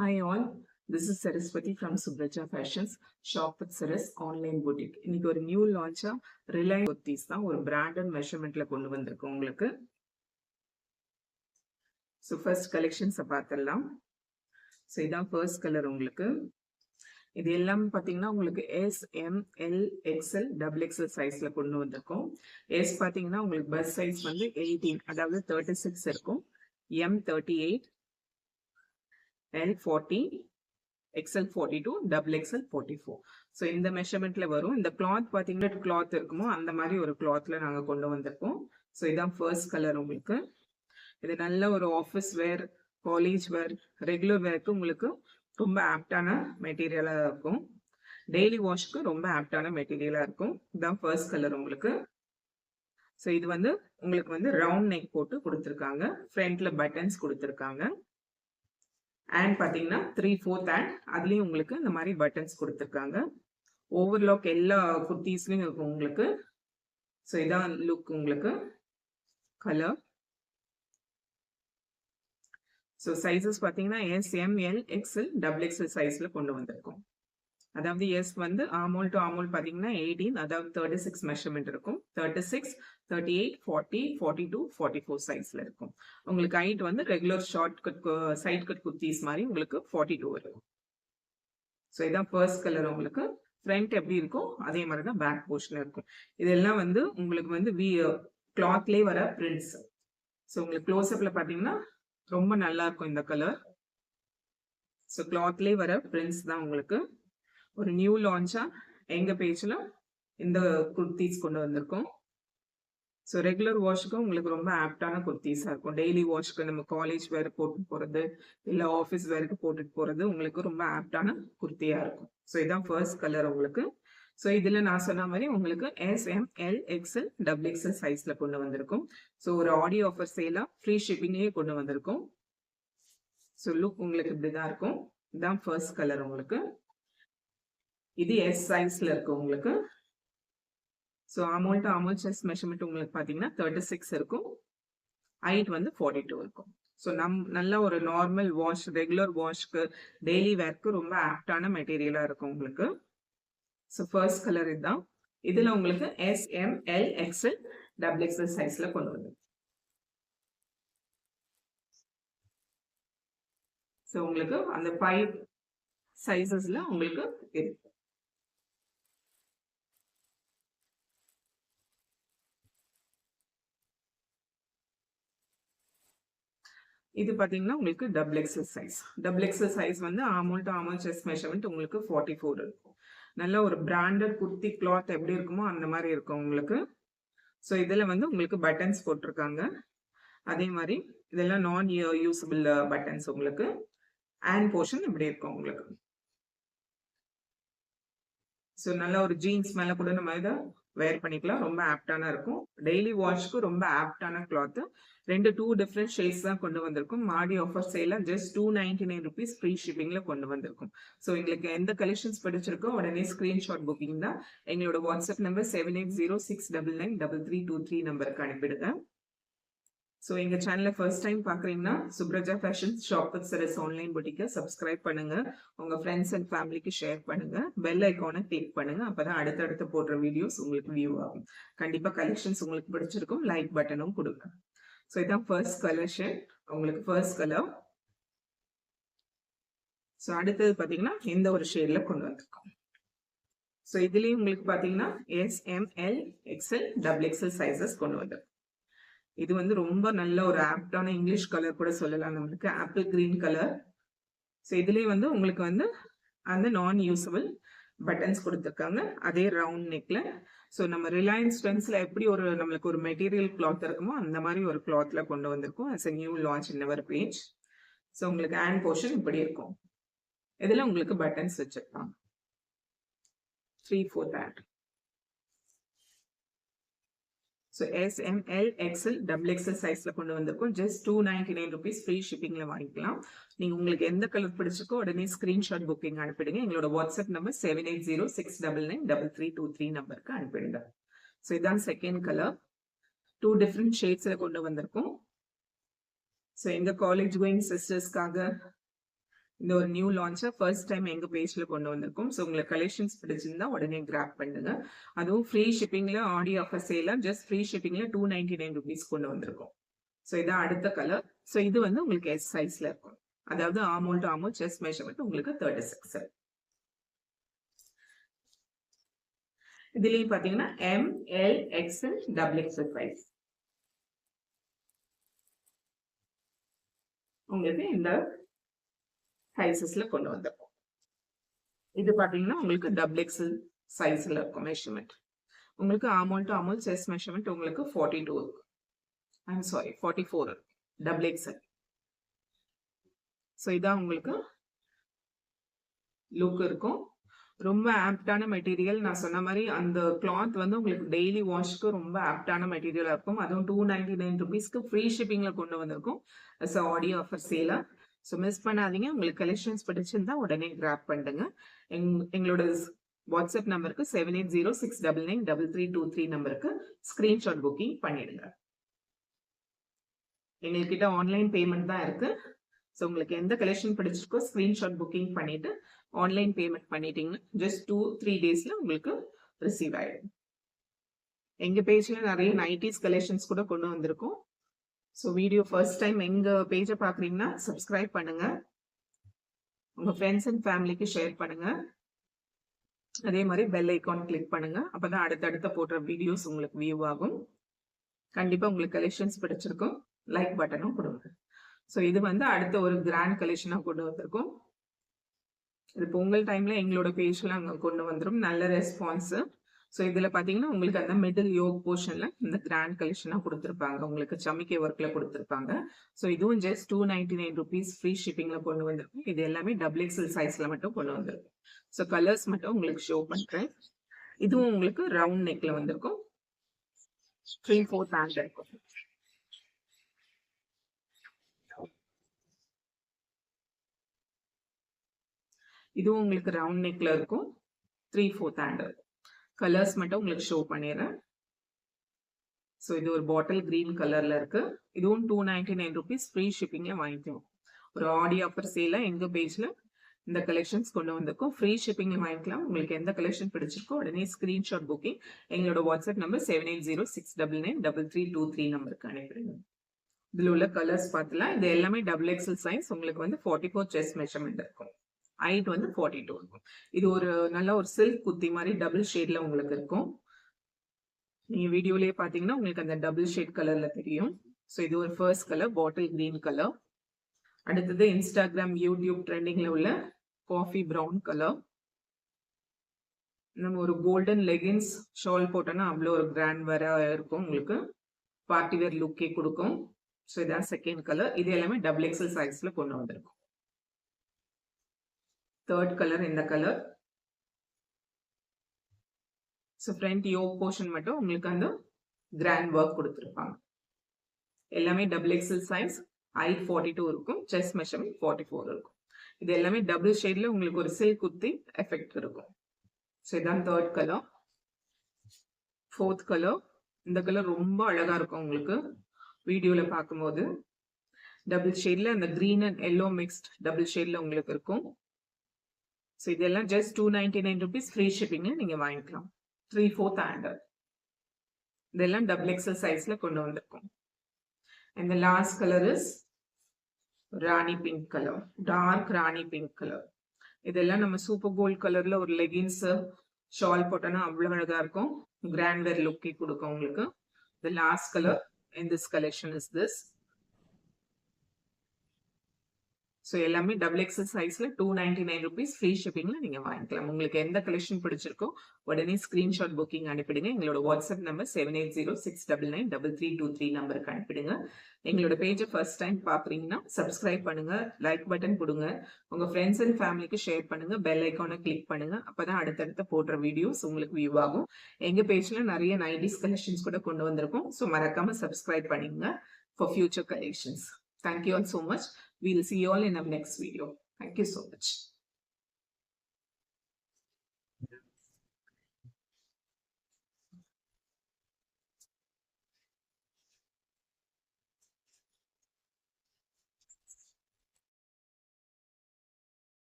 Hi all, this is Saraswati from Subraja Fashions, Shop with Saras Online Boutique. இன்னைக்கு ஒரு new லான்ச்சா Reliance kurtis தான் ஒரு branded மெஷர்மெண்ட்ல கொண்டு வந்திருக்கோம் உங்களுக்கு. ஸோ ஃபர்ஸ்ட் கலெக்ஷன்ஸை பார்த்துடலாம். ஸோ இதான் ஃபர்ஸ்ட் கலர் உங்களுக்கு. இது எல்லாம் பார்த்தீங்கன்னா உங்களுக்கு S, M, L, XL, double XL சைஸ்ல கொண்டு வந்திருக்கோம். எஸ் பார்த்தீங்கன்னா உங்களுக்கு பஸ் சைஸ் வந்து 18, அதாவது 36 இருக்கும். M 38, L 40, XL 42, double XL 44. So இந்த மெஷர்மெண்ட்ல வரும். இந்த கிளாத் பார்த்தீங்கன்னா கிளாத் இருக்குமோ அந்த மாதிரி ஒரு கிளாத்ல நாங்கள் கொண்டு வந்திருக்கோம். ஸோ இதான் ஃபர்ஸ்ட் கலர் உங்களுக்கு. இது நல்ல ஒரு ஆஃபீஸ் வேர், காலேஜ் வேர், ரெகுலர் வேருக்கு உங்களுக்கு ரொம்ப ஆப்டான மெட்டீரியலாக இருக்கும். டெய்லி வாஷ்க்கு ரொம்ப ஆப்டான மெட்டீரியலாக இருக்கும். இதுதான் ஃபர்ஸ்ட் கலர் உங்களுக்கு. ஸோ இது வந்து உங்களுக்கு வந்து ரவுண்ட் நெக் போட்டு கொடுத்துருக்காங்க. ஃப்ரண்ட்ல பட்டன்ஸ் கொடுத்துருக்காங்க. அண்ட் பார்த்தீங்கன்னா 3/4 ஹேண்ட், அதுலேயும் உங்களுக்கு இந்த மாதிரி பட்டன்ஸ் கொடுத்துருக்காங்க. ஓவர்லாக் எல்லா குர்த்தீஸ்லையும் இருக்கும் உங்களுக்கு. ஸோ இதான் லுக் உங்களுக்கு. கலர். ஸோ சைஸஸ் பார்த்தீங்கன்னா S, M, L, XL, double XL சைஸில் கொண்டு வந்திருக்கோம். அதாவது எஸ் வந்து ஆமோல் டு ஆமோல் பார்த்தீங்கன்னா 18, அதாவது 36 மெஷர்மெண்ட் இருக்கும். 36, 38, 40, 42, 44 சைஸ்ல இருக்கும். உங்களுக்கு ஹைட் வந்து regular short cut side cut kurtis மாதிரி உங்களுக்கு 42 இருக்கும். ஸோ இதான் ஃபர்ஸ்ட் கலர் உங்களுக்கு. ஃப்ரண்ட் எப்படி இருக்கும் அதே மாதிரி தான் பேக் போர்ஷன் இருக்கும். இதெல்லாம் வந்து உங்களுக்கு வந்து கிளாத்லேயே வர பிரிண்ட்ஸ். ஸோ உங்களுக்கு க்ளோஸ்அப்ல பார்த்தீங்கன்னா ரொம்ப நல்லா இருக்கும் இந்த கலர். ஸோ கிளாத்லேயே வர பிரிண்ட்ஸ் தான் உங்களுக்கு. ஒரு நியூ லான்ச்சா எங்க பேஜ்ல இந்த குர்த்தீஸ் கொண்டு வந்திருக்கோம். ஸோ ரெகுலர் வாஷ்க்கு உங்களுக்கு ரொம்ப ஆப்டான குர்த்தீஸா இருக்கும். டெய்லி வாஷ்க்கு நம்ம காலேஜ் வேர் போட்டு போறது, இல்லை ஆஃபீஸ் வேருக்கு போட்டுட்டு போறது உங்களுக்கு ரொம்ப ஆப்டான குர்த்தியா இருக்கும். ஸோ இதான் ஃபர்ஸ்ட் கலர் உங்களுக்கு. ஸோ இதுல நான் சொன்ன மாதிரி உங்களுக்கு S, M, L, XL, double XL சைஸ்ல கொண்டு வந்திருக்கும். ஸோ ஒரு ஆடியோ ஆஃபர் சேலா ஃப்ரீ ஷிப்பிங்கே கொண்டு வந்திருக்கும். ஸோ லுக் உங்களுக்கு இப்படிதான் இருக்கும். இதுதான் ஃபர்ஸ்ட் கலர் உங்களுக்கு. இது எஸ் சைஸ்ல இருக்கு உங்களுக்கு. ஸோ ஆமோல் டு ஆமோல் செஸ்ட் மெஷர்மெண்ட் உங்களுக்கு பார்த்தீங்கன்னா 36 இருக்கும். ஹைட் வந்து 42 இருக்கும். ஸோ நல்ல ஒரு நார்மல் வாஷ், ரெகுலர் வாஷ்க்கு, டெய்லி வேர்க்கு ரொம்ப ஆப்டான மெட்டீரியலா இருக்கும் உங்களுக்கு. ஸோ ஃபர்ஸ்ட் கலர் இதுதான். இதுல உங்களுக்கு S, M, L, XL, double XL சைஸ்ல கொண்டு வந்து. ஸோ உங்களுக்கு அந்த 5 சைசஸ்ல உங்களுக்கு இருக்கு. இது பார்த்தீங்கன்னா உங்களுக்கு double XL size. Double XL size வந்து ஆமோல் டு ஆமோல் செஸ்ட் மெஷர்மெண்ட் உங்களுக்கு 44 இருக்கும். நல்ல ஒரு பிராண்டட் குர்த்தி கிளாத் எப்படி இருக்குமோ அந்த மாதிரி இருக்கும் உங்களுக்கு. ஸோ இதில் வந்து உங்களுக்கு பட்டன்ஸ் போட்டிருக்காங்க. அதே மாதிரி இதெல்லாம் நான் யூஸபிள் பட்டன்ஸ் உங்களுக்கு. ஹேண்ட் போர்ஷன் இப்படி இருக்கும் உங்களுக்கு. ஸோ நல்ல ஒரு ஜீன்ஸ் மேலே கூட நம்ம இதை வேர் பண்ணிக்கலாம். ரொம்ப ஆப்டான இருக்கும். டெய்லி வாஷ்க்கு ரொம்ப ஆப்டான கிளாத். டூ டிஃப்ரெண்ட் ஷேட்ஸ் தான் கொண்டு வந்திருக்கும். மாடி ஆஃபர் சேல ஜஸ்ட் 299 ருபீஸ் ஃப்ரீ ஷிப்பிங்ல கொண்டு வந்திருக்கும். ஸோ எங்களுக்கு எந்த கலெக்ஷன்ஸ் பிடிச்சிருக்கோ உடனே ஸ்கிரீன்ஷாட் புக்கிங் தான். எங்களோட வாட்ஸ்அப் நம்பர் 7806993323 நம்பருக்கு அனுப்பிடுங்க. ஸோ எங்கள் சேனலை ஃபர்ஸ்ட் டைம் பார்க்குறீங்கன்னா Supraja fashions shop with Saras online புட்டிக்கை சப்ஸ்கிரைப் பண்ணுங்க. உங்கள் ஃப்ரெண்ட்ஸ் அண்ட் ஃபேமிலிக்கு ஷேர் பண்ணுங்க. பெல் ஐக்கானை கிளிக் பண்ணுங்க. அப்பதான் அடுத்தடுத்து போடுற வீடியோஸ் உங்களுக்கு வியூ ஆகும். கண்டிப்பாக கலெக்ஷன்ஸ் உங்களுக்கு பிடிச்சிருக்கும். லைக் பட்டனும் கொடுங்க. ஸோ இதான் ஃபர்ஸ்ட் கலர் ஷேட் உங்களுக்கு. First colour. ஸோ அடுத்தது பார்த்தீங்கன்னா இந்த ஒரு ஷேட்ல கொண்டு வந்திருக்கோம். ஸோ இதுலேயும் உங்களுக்கு பார்த்தீங்கன்னா S, M, L, XL, double XL sizes கொண்டு வந்திருக்கோம். இது வந்து ரொம்ப நல்ல ஒரு ஆப்டான இங்கிலீஷ் கலர் கூட சொல்லலாம் நம்மளுக்கு. Apple green colour. ஸோ இதுலேயே வந்து உங்களுக்கு வந்து அந்த நான் யூஸபிள் பட்டன்ஸ் கொடுத்துருக்காங்க. அதே ரவுண்ட் நெக்ல. ஸோ நம்ம ரிலையன்ஸ் ட்ரெண்ட்ஸ்ல எப்படி ஒரு நம்மளுக்கு ஒரு மெட்டீரியல் கிளாத் இருக்குமோ அந்த மாதிரி ஒரு கிளாத்ல கொண்டு வந்திருக்கும். As a new launch in our page. So உங்களுக்கு ஹேண்ட் போர்ஷன் இப்படி இருக்கும். இதுல உங்களுக்கு பட்டன்ஸ் வச்சிருக்காங்க. 3/4 hand. So S, M, L, XL, double XL சைஸ்ல கொண்டு வந்திருக்கும். ஜஸ்ட் 299 ருபீஸ் ஃப்ரீ ஷிப்பிங்ல வாங்கிக்கலாம். நீங்க உங்களுக்கு எந்த கலர் பிடிச்சிருக்கோ உடனே ஸ்கிரீன்ஷாட் புக்கிங் அனுப்பிடுங்க. எங்களோட வாட்ஸ்அப் நம்பர் 7806993323 நம்பருக்கு அனுப்பிடுங்க. ஸோ இதான் செகண்ட் கலர். 2 டிஃப்ரெண்ட் ஷேட்ஸ்ல கொண்டு வந்திருக்கும். ஸோ எங்க காலேஜ் கோயிங் சிஸ்டர்ஸ்க்காக, இந்த ஒரு நியூ லான்ச்சா ஃபர்ஸ்ட் டைம் எங்க பேஜ்ல கொண்டு வந்திருக்கோம். ஸோ உங்களுக்கு கலெக்ஷன்ஸ் பிடிச்சிருந்தா உடனே கிராப் பண்ணுங்க. அதுவும் ஃப்ரீ ஷிப்பிங்ல ஆடி ஆஃபர் சேல ஜஸ்ட் ஃப்ரீ ஷிப்பிங்ல 299 rupees கொண்டு வந்திருக்கோம். ஸோ இதான் அடுத்த கலர். ஸோ இது வந்து உங்களுக்கு எஸ் சைஸ்ல இருக்கும். அதாவது ஆமோல் டு ஆமோல் செஸ்ட் மெஷர்மெண்ட் உங்களுக்கு 36. இதுலயும் பாத்தீங்கன்னா M, L, XL, double XL size உங்களுக்கு இந்த சைசஸ்ல கொண்டு வந்திருக்கோம். இது பாத்தீங்கன்னா உங்களுக்கு டபுள் எக்ஸ்எல் சைஸ்ல இருக்கும் மெஷர்மெண்ட். உங்களுக்கு ஆமோல் டு ஆமோல் செஸ்ட் மெஷர்மெண்ட் உங்களுக்கு 42 இருக்கும். I'm sorry 44 double XL. So இதான் உங்களுக்கு லுக் இருக்கும். ரொம்ப ஆப்டான மெட்டீரியல். நான் சொன்ன மாதிரி அந்த கிளாத் வந்து உங்களுக்கு டெய்லி வாஷ்க்கு ரொம்ப ஆப்டான மெட்டீரியலா இருக்கும். அதுவும் 299 rupeesக்கு ஃப்ரீ ஷிப்பிங்ல கொண்டு வந்திருக்கும். ஆடி ஆஃபர் சேலா. ஸோ மிஸ் பண்ணாதீங்க. உங்களுக்கு கலெக்ஷன்ஸ் பிடிச்சிருந்தா உடனே கிராப் பண்ணுங்க. எங்களோட வாட்ஸ்அப் நம்பருக்கு 7806993323 நம்பருக்கு ஸ்கிரீன்ஷாட் புக்கிங் பண்ணிடுங்க. எங்ககிட்ட ஆன்லைன் பேமெண்ட் தான் இருக்கு. ஸோ உங்களுக்கு எந்த கலெக்ஷன் பிடிச்சிருக்கோ ஸ்கிரீன்ஷாட் புக்கிங் பண்ணிட்டு ஆன்லைன் பேமெண்ட் பண்ணிட்டீங்கன்னா ஜஸ்ட் 2-3 டேஸ்ல உங்களுக்கு ரிசீவ் ஆயிடும். எங்க பேஜ்ல நிறைய நைட்டிஸ் கலெக்ஷன்ஸ் கூட கொண்டு வந்திருக்கோம். ஸோ வீடியோ ஃபர்ஸ்ட் டைம் எங்க பேஜை பாக்குறீங்கன்னா சப்ஸ்கிரைப் பண்ணுங்க. உங்க ஃப்ரெண்ட்ஸ் அண்ட் ஃபேமிலிக்கு ஷேர் பண்ணுங்க. அதே மாதிரி பெல் ஐக்கான் கிளிக் பண்ணுங்க. அப்பதான் அடுத்தடுத்த போடுற வீடியோஸ் உங்களுக்கு வியூ ஆகும். கண்டிப்பா உங்களுக்கு கலெக்ஷன்ஸ் பிடிச்சிருக்கும். லைக் பட்டனும் கொடுங்க. ஸோ இது வந்து அடுத்த ஒரு கிராண்ட் கலெக்ஷனா கொண்டு வந்திருக்கோம். இது பொங்கல் டைம்ல எங்களோட பேஜ்ல அங்க கொண்டு வந்துரும். நல்ல ரெஸ்பான்ஸ். ஸோ இதுல பாத்தீங்கன்னா உங்களுக்கு அந்த மிடில் யோக் போர்ஷன்ல இந்த கிராண்ட் கலெக்ஷனா கொடுத்துருப்பாங்க. உங்களுக்கு சமிக்கை ஒர்க்ல கொடுத்துருப்பாங்க. ஸோ இதுவும் ஜஸ்ட் 299 rupees ஃப்ரீ ஷிப்பிங்ல கொண்டு வந்திருக்கும். இது எல்லாமே டபுள் எக்ஸ்எல் சைஸ்ல மட்டும் கொண்டு வந்திருக்கும். ஸோ கலர்ஸ் மட்டும் உங்களுக்கு ஷோ பண்றேன். இதுவும் உங்களுக்கு ரவுண்ட் நெக்ல வந்திருக்கும். 3/4 ஹேண்ட் இருக்கும். இதுவும் உங்களுக்கு ரவுண்ட் நெக்ல இருக்கும். 3/4 ஹேண்ட் இருக்கும். கலர்ஸ் மட்டும் உங்களுக்கு ஷோ பண்ணிடுறேன். ஸோ இது ஒரு பாட்டில் கிரீன் கலர்ல இருக்கு. இதுவும் 299 rupees ஃப்ரீ ஷிப்பிங்ல வாங்கிக்கலாம். ஒரு ஆடி ஆஃபர் சேல எங்க பேஜ்ல இந்த கலெக்ஷன்ஸ் கொண்டு வந்திருக்கோம். ஃப்ரீ ஷிப்பிங்ல வாங்கிக்கலாம். உங்களுக்கு எந்த கலெக்ஷன் பிடிச்சிருக்கோ உடனே ஸ்கிரீன்ஷாட் புக்கிங் எங்களோட வாட்ஸ்அப் நம்பர் 7806993323 நம்பருக்கு அனுப்பிடுங்க. இதுல உள்ள கலர்ஸ் பார்த்துலாம். இது எல்லாமே டபுள் எக்ஸ்எல் சைஸ். உங்களுக்கு வந்து 44 செஸ்ட் மெஷர்மெண்ட் இருக்கும். ஹைட் வந்து 42 இருக்கும். இது ஒரு நல்ல ஒரு சில்க் குத்தி மாதிரி டபுள் ஷேட்ல உங்களுக்கு இருக்கும். நீங்க வீடியோலயே பாத்தீங்கன்னா உங்களுக்கு அந்த டபுள் ஷேட் கலர்ல தெரியும். ஸோ இது ஒரு first colour bottle green colour. அடுத்தது இன்ஸ்டாகிராம் யூடியூப் ட்ரெண்டிங்ல உள்ள காஃபி பிரவுன் கலர். நம்ம ஒரு கோல்டன் லெகின்ஸ் ஷால் போட்டோன்னா அவ்வளோ ஒரு கிராண்ட் வேற இருக்கும். உங்களுக்கு பார்ட்டி வேர் லுக்கே கொடுக்கும். ஸோ இதான் செகண்ட் கலர். இது எல்லாமே டபுள் எக்ஸ்எல் சைஸ்ல கொண்டு வந்திருக்கும். தேர்ட் கலர் இந்த கலர். ஸோ ஃப்ரண்ட் யோக் போர்ஷன் மட்டும் உங்களுக்கு அந்த கிராண்ட் ஒர்க் கொடுத்துருப்பாங்க. எல்லாமே டபுள் எக்ஸ்எல் சைஸ். ஹைட் 42 இருக்கும். செஸ்ட் மெஷர்மெண்ட் 44 இருக்கும். இது எல்லாமே டபுள் ஷேட்ல உங்களுக்கு ஒரு சில்க் குத்தி எஃபெக்ட் இருக்கும். ஸோ இதான் தேர்ட் கலர். Fourth colour. இந்த கலர் ரொம்ப அழகா இருக்கும் உங்களுக்கு வீடியோல பார்க்கும்போது. டபுள் ஷேட்ல அந்த green and yellow mixed double ஷேட்ல உங்களுக்கு இருக்கும். ஸோ இதெல்லாம் ஜஸ்ட் 299 rupees ஃப்ரீ ஷிப்பிங்ல நீங்க வாங்கிக்கலாம். 3/4 ஹேண்ட். இதெல்லாம் டபுள் எக்ஸ்எல் சைஸ்ல கொண்டு வந்திருக்கும். And the last color is rani pink colour. Dark rani pink colour. இதெல்லாம் நம்ம சூப்பர் கோல்ட் கலர்ல ஒரு லெகின்ஸ் ஷால் போட்டோன்னா அவ்வளவு அழகா இருக்கும். கிராண்ட் வேர் லுக்கே கொடுக்கும் உங்களுக்கு. The last color in this collection is this. So எல்லாமே டபுள் எக்ஸ்எல் சைஸ்ல 299 rupees ஃப்ரீ ஷிப்பிங்ல நீங்க வாங்கிக்கலாம். உங்களுக்கு எந்த கலெக்ஷன் பிடிச்சிருக்கோ உடனே ஸ்கிரீன்ஷாட் புக்கிங் அனுப்பிடுங்க. எங்களோட வாட்ஸ்அப் நம்பர் 7806993323 நம்பருக்கு அனுப்பிடுங்க. எங்களோட பேஜை ஃபர்ஸ்ட் டைம் பாக்குறீங்கன்னா சப்ஸ்கிரைப் பண்ணுங்க. லைக் பட்டன் கொடுங்க. உங்க ஃப்ரெண்ட்ஸ் அண்ட் ஃபேமிலிக்கு ஷேர் பண்ணுங்க. பெல் ஐக்கானை கிளிக் பண்ணுங்க. அப்பதான் அடுத்தடுத்த போடுற வீடியோஸ் உங்களுக்கு வியூ ஆகும். எங்க பேஜ்ல நிறைய நைட்டிஸ் கலெக்ஷன்ஸ் கூட கொண்டு வந்திருக்கோம். ஸோ மறக்காம சப்ஸ்கிரைப் பண்ணுங்க for future collections. Thank you all so much. We'll see you all in our next video. Thank you so much.